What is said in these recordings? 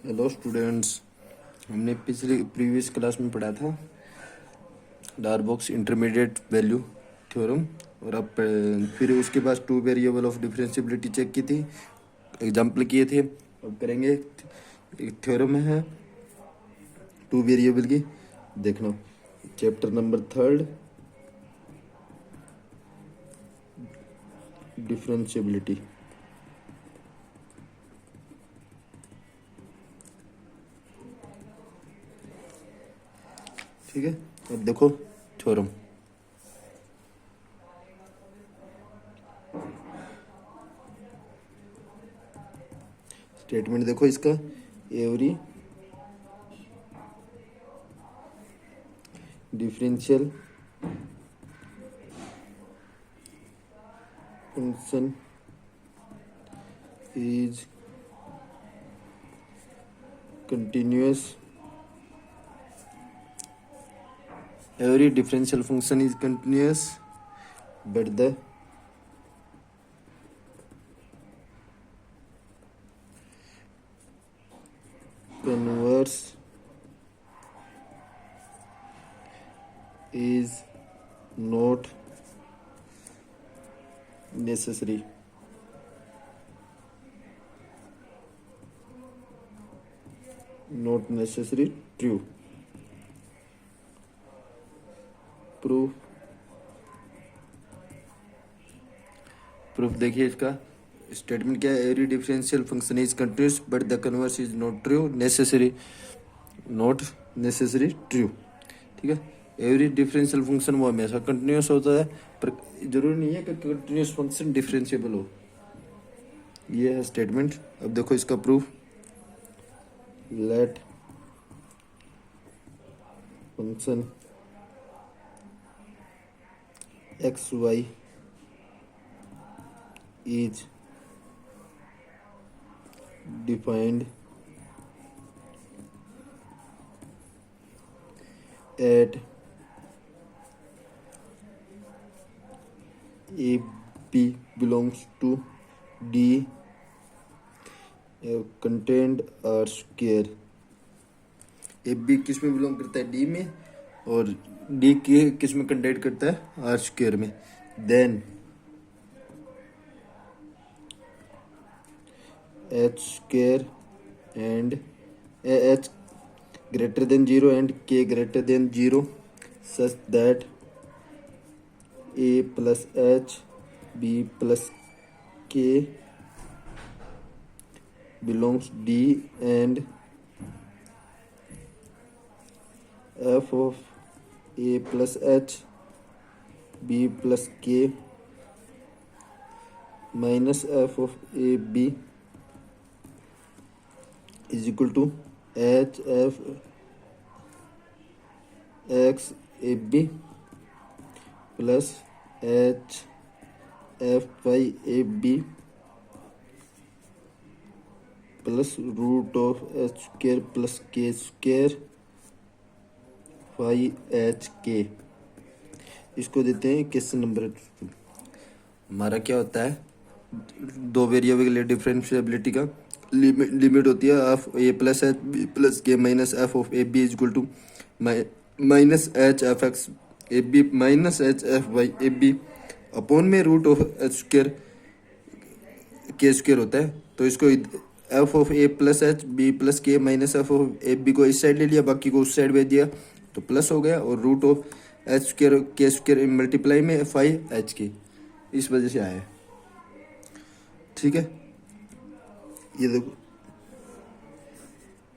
Hello students, हमने पिछली previous class में पढ़ा था डार्बॉक्स इंटरमीडिएट वैल्यू थ्योरम। और अब फिर उसके बाद two variable of differentiability check की थी, एग्जाम्पल किए थे। अब करेंगे एक थ्योरम है टू वेरिएबल की, देखना चैप्टर नंबर 3 डिफरेंशिएबिलिटी। ठीक है, अब देखो थ्योरम। स्टेटमेंट देखो इसका, every differential function is continuous. Every differential function is continuous, but the converse is not necessary. Not necessary true. Proof देखिए इसका स्टेटमेंट क्या है। Every differential function is continuous but the converse is not true necessary, not necessary true. ठीक है, every differential function वो हमेशा continuous होता है, पर जरूरी नहीं है कि कंटिन्यूस फंक्शन डिफरेंशिएबल हो। ये है स्टेटमेंट। अब देखो इसका proof. Let function x y is defined at a b belongs to d contained r square। A b किस में बिलोंग करता है? डी में, और डी के किस में कंटेंट करता है? आर स्क्वायर में। Then h square and h greater than 0 and k greater than 0 such that a plus h b plus k belongs d and f of a plus h b plus k minus f of a b is equal to h f x a b plus h f y a b plus root of h square plus k square y h k। इसको देते हैं question number 2। हमारा क्या होता है, दो variable के लिए डिफरेंशिएबिलिटी का लिमिट होती है of A plus H B plus K minus F of A B is equal to minus H F X A B minus H F Y A B upon में root of H square K square होता है। तो इसको F of A plus H B plus K minus F of A B को इस side ले लिया, बाकी को उस साइड भेज दिया तो प्लस हो गया, और root of H square K square multiply में एफ आई एच के, इस वजह से आया है। ठीक है, ये देखो,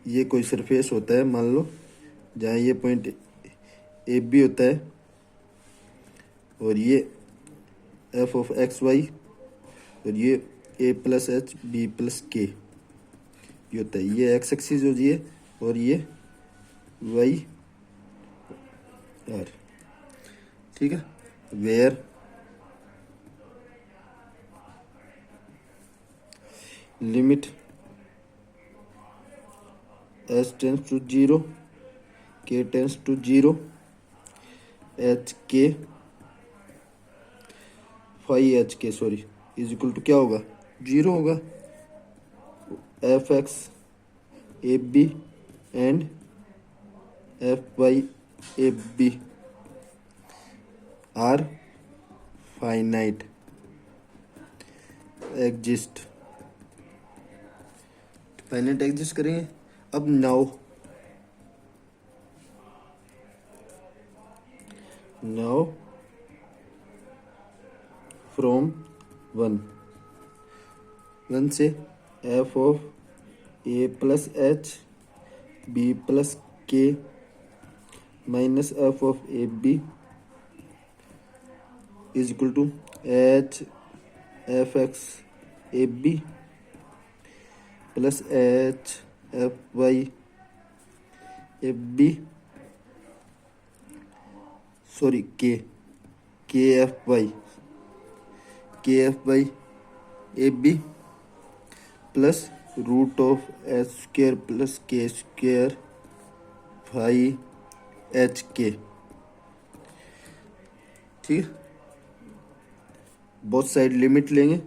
ये कोई सरफेस होता है मान लो, जहाँ ये पॉइंट ए बी होता है, और ये एफ ऑफ एक्स वाई, और ये ए प्लस एच बी प्लस के ये होता है। ये एक्स एक्सिस होती है और ये वाई आर। ठीक है, where limit s tends to 0 k tends to 0 h k phi H K sorry is equal to क्या होगा? 0 होगा। F X A B and F Y A B are finite exist. Finite exist करेंगे। अब now from one से F of A plus H B plus K minus F of A B is equal to H F X A B plus H F Y A B sorry K F Y A B plus root of H square plus के square phi H K. ठीक है, both side limit लेंगे,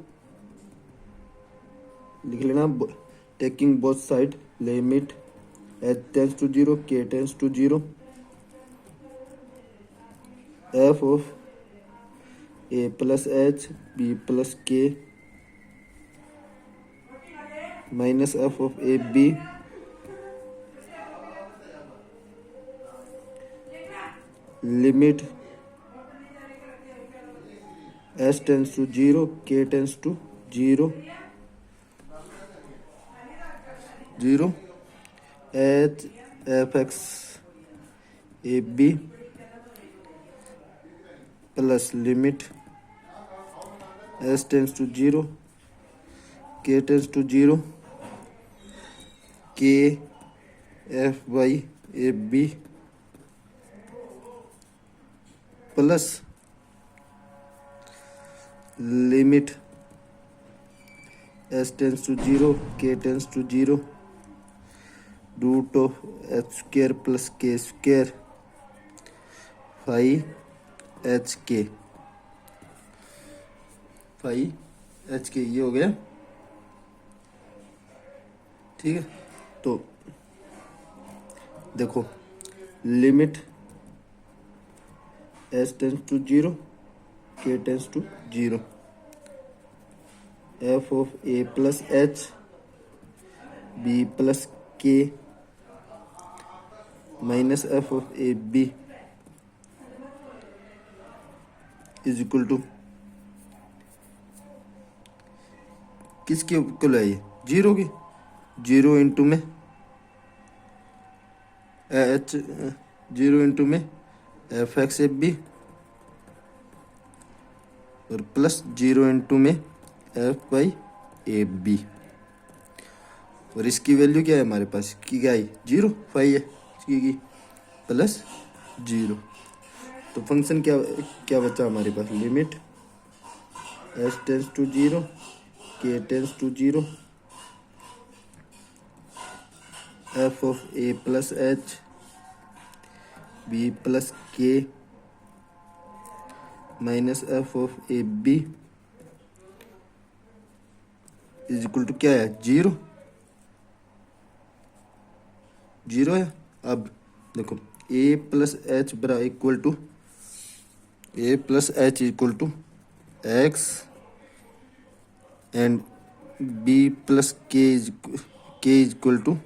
लिख लेना। Taking both side limit H tends to 0 के tends to 0 F of A plus H B plus K minus F of A B limit H tends to 0 के tends to 0 H F X A B plus limit H tends to 0 के tends to 0 k F Y A B plus limit H tends to 0 के tends to 0 root of H square plus के square phi H k ये हो गया। ठीक है, तो देखो लिमिट एच टेंस टू 0 के tends to 0 F of A plus H B plus K minus F of A B is equal to किसके इक्वल है ये? 0 की। 0 इंटू में एच 0 इंटू में एफ एक्स ए बी और प्लस 0 इंटू में F Y ए B. और इसकी वैल्यू क्या है हमारे पास? की क्या है? 0 फाई है इसकी की प्लस 0। तो फंक्शन क्या बचा हमारे पास? लिमिट एच टेंस टू 0 के tends to 0 F of A plus H B plus K minus F of A B is equal to क्या है? 0 है। अब देखो ए प्लस एच बराबर equal to A plus H equal to X and B plus K equal to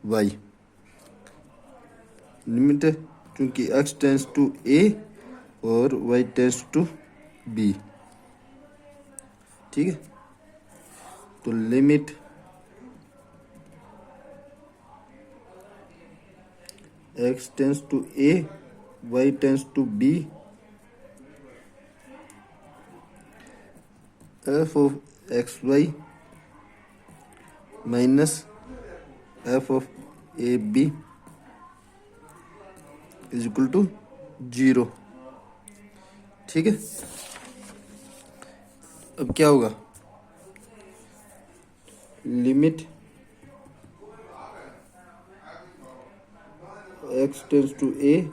Y. Limit है क्योंकि x tends to ए और Y tends to B. ठीक है, तो limit x tends to a y tends to b f of x Y minus F of A B is equal to 0। ठीक है, अब क्या होगा? Limit x tends to a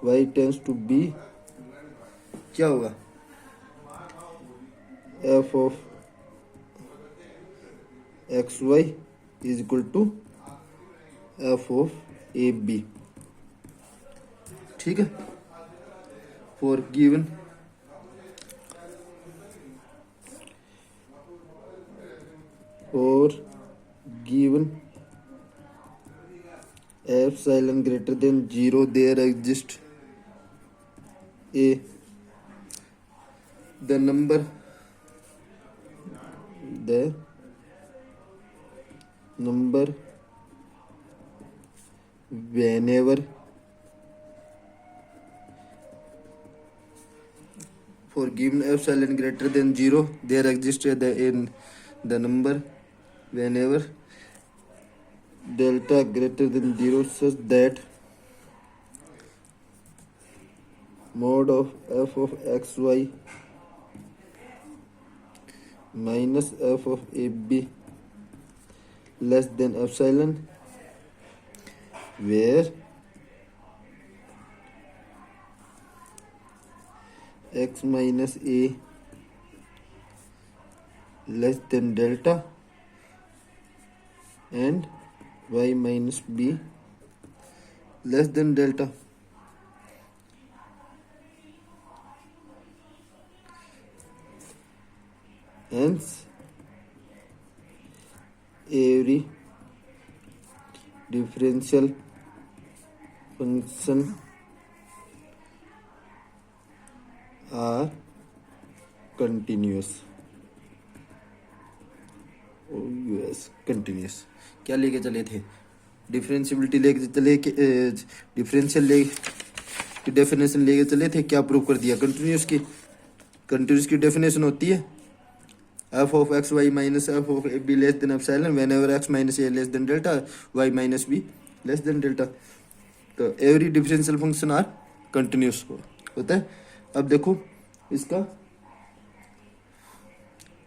y tends to b क्या होगा? F of x y is equal to f of A b. ठीक है, for given epsilon greater than 0 there exists the number whenever for given epsilon greater than 0 there exists the number whenever delta greater than 0 such that mod of f of xy minus f of ab less than epsilon, where x minus a less than delta and y minus b less than delta. Hence, every differential function are continuous. Continuous क्या लेके चले थे? Differentiability लेके चले, differential ले की definition लेके चले थे। क्या प्रूव कर दिया? कंटिन्यूस की डेफिनेशन होती है F of x Y minus F of A B less than epsilon whenever X minus A less than delta Y minus B less than delta. तो every differential function are continuous होता है। अब देखो इसका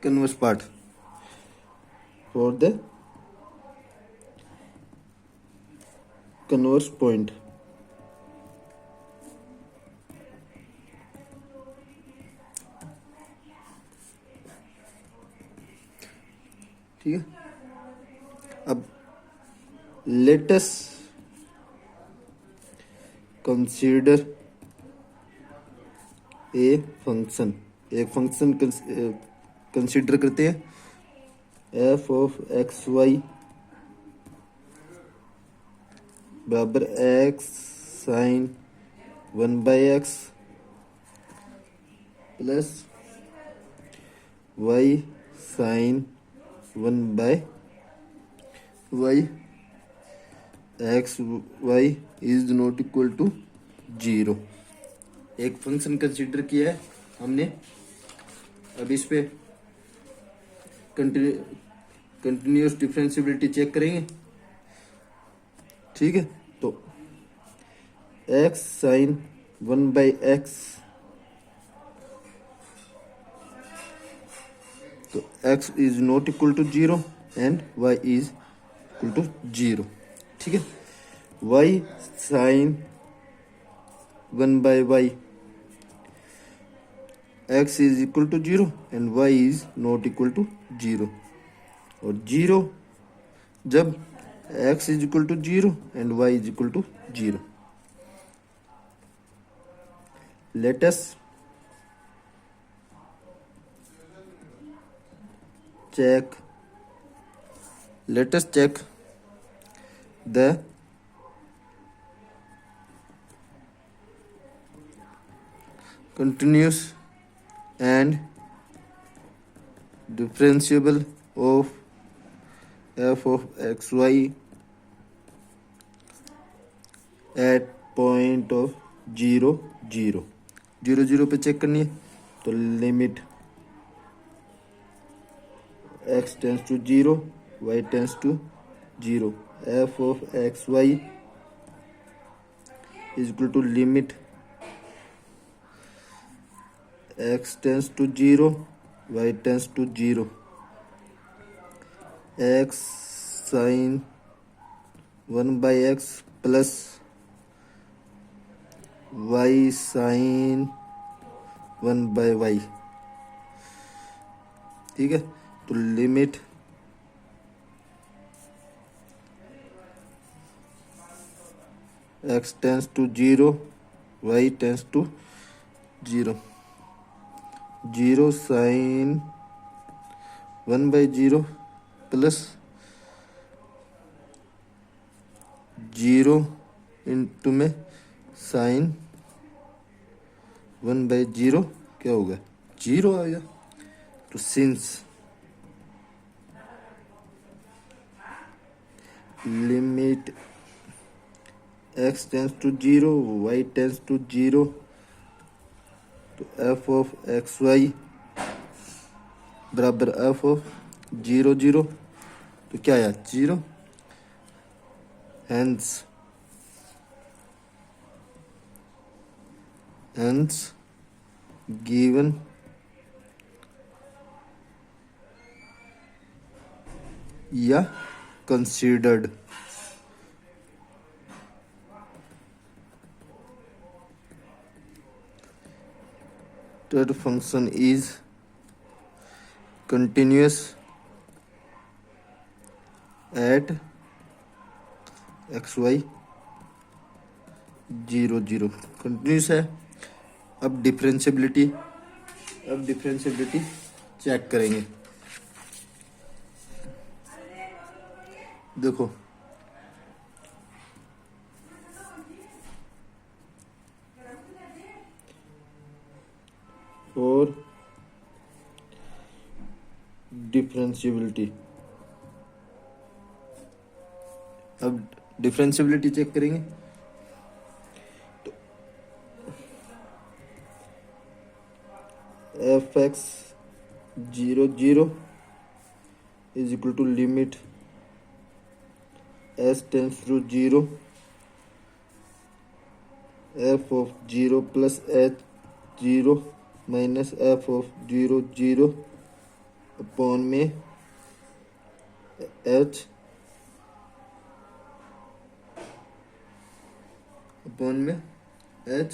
converse part for the converse point। ठीक है, अब let us consider a function। एक फंक्शन कंसिडर करते हैं एफ ऑफ एक्स वाई बराबर x sine 1/x plus y sine 1/y। X y is not equal to 0। एक फंक्शन कंसिडर किया है हमने। अब इस पे कंटिन्यूस डिफरेंशियबिलिटी चेक करेंगे। ठीक है, तो x साइन 1/x, तो x is not equal to 0 and y is equal to 0। ठीक है, y sine 1/y, x is equal to 0 and y is not equal to 0। और 0 जब x is equal to 0 and y is equal to 0। Let us check the continuous and differentiable of f of xy at point of 0 0 0 0 पे check करनी है। तो limit x tends to 0 y tends to 0 f of xy is equal to limit x tends to 0 y tends to 0 x sine 1/x plus y sine 1/y। ठीक है, तो limit x tends to 0, y tends to 0. 0 sin 1/0 plus 0 into में sine 1/0 क्या होगा, 0 आएगा. तो since limit x tends to 0, y tends to 0, तो f of x y बराबर f ऑफ 0 0, तो क्या आया 0. hence given या considered. Third function is continuous at x y 0 0, continuous है. अब डिफरेंशियबिलिटी चेक करेंगे. देखो और डिफरेंशियबिलिटी, अब डिफरेंशियबिलिटी चेक करेंगे. तो f x 0 0 is equal to limit s tends to 0 F of 0 plus h 0 minus F of 0 0 upon में h upon में एच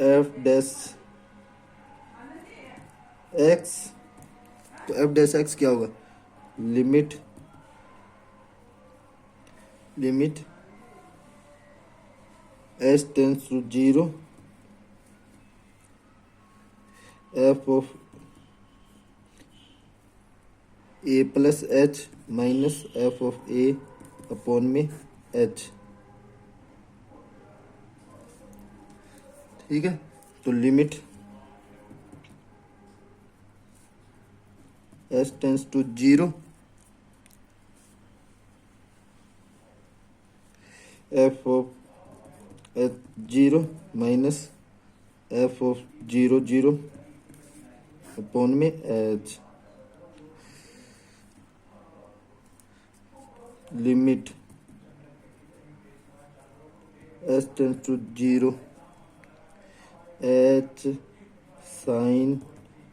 एफ डैश एक्स. तो एफ डैश एक्स क्या होगा, limit s tends to 0 F of A plus h minus F of a upon में h. ठीक है. तो limit s tends to 0 F of H 0 minus F of 0 0 upon में h. Limit s tends to 0 h sine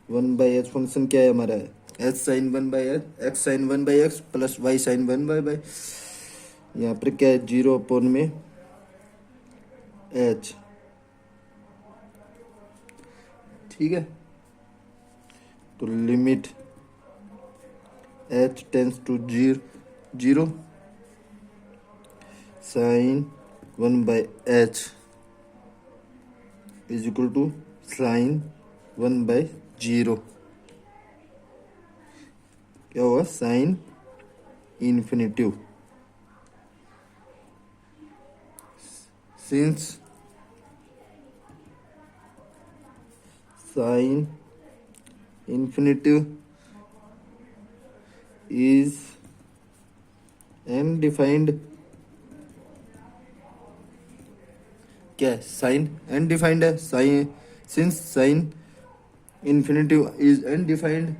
1/h function क्या है हमारा, h sine 1/h x sine 1/x plus y sine 1/y. यहाँ पर क्या है 0 अपॉन में h. ठीक है. तो limit H tends to 0 sine 1/h is equal to sine 1/0. क्या होगा, sine infinitive. Since sine infinitive is undefined. क्या है, साइन अनडिफाइंड है. Sine since sine infinitive is undefined,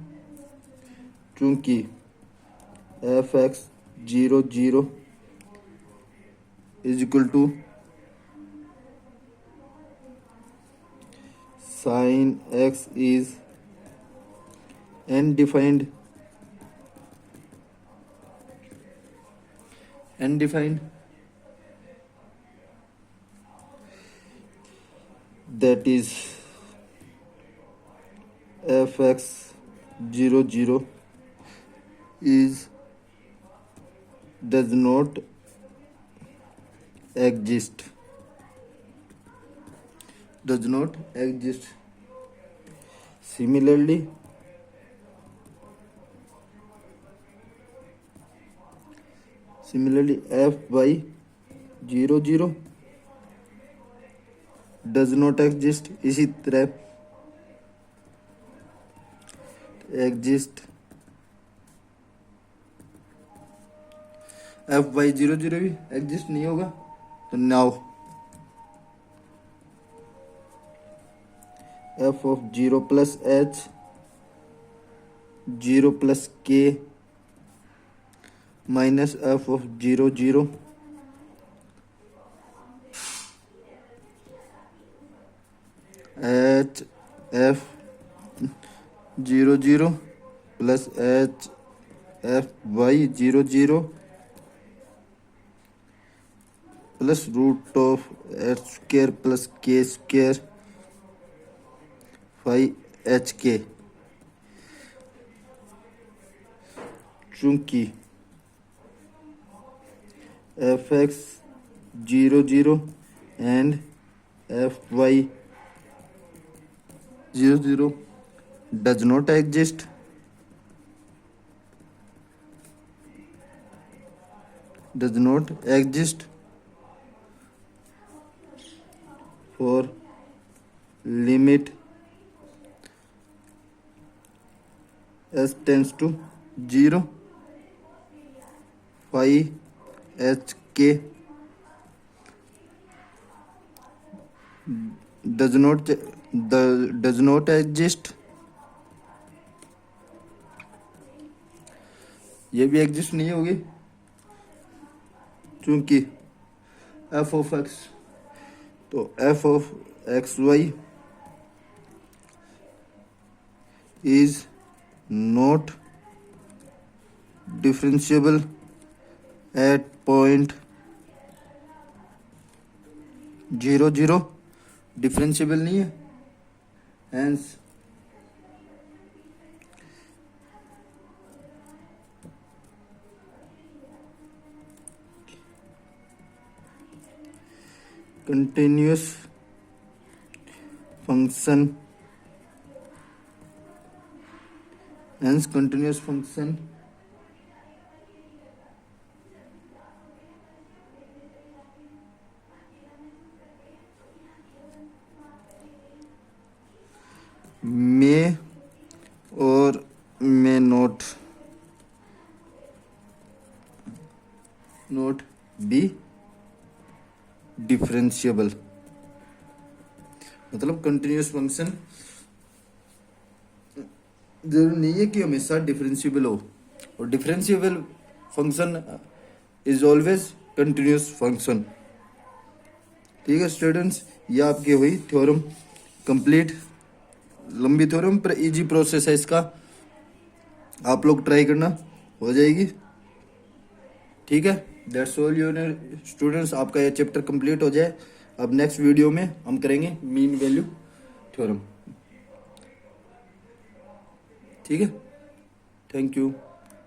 क्योंकि F x 0 0 is equal to sine X is undefined. That is fx 0 0 is does not exist, does not exist. Similarly, f by 0 0 does not exist. इसी तरह exist f by 0 0 भी exist नहीं होगा. तो now f of 0 plus h 0 plus k minus f of 0 0 h f 0 0 plus h f by 0 0 plus root of h square plus k square phi h k. चूंकि f x 0 0 and F y 0 0 does not exist, does not exist for limit s tends to 0 phi h k does not exist. ये भी exist नहीं होगी क्योंकि f of x, तो f of x y is not differentiable at point 0 0, differentiable नहीं है. Hence continuous function, hence continuous function may or may not be differentiable. मतलब continuous function जरूरी नहीं है कि हमेशा डिफरेंशिएबल हो, और differentiable function is always continuous function. ठीक है स्टूडेंट्स, ये आपकी हुई थ्योरम कंप्लीट. लंबी थ्योरम पर इजी प्रोसेस है इसका, आप लोग ट्राई करना, हो जाएगी. ठीक है, दैट्स ऑल योर स्टूडेंट्स. आपका ये चैप्टर कंप्लीट हो जाए. अब नेक्स्ट वीडियो में हम करेंगे मीन वैल्यू थ्योरम. ठीक है, थैंक यू.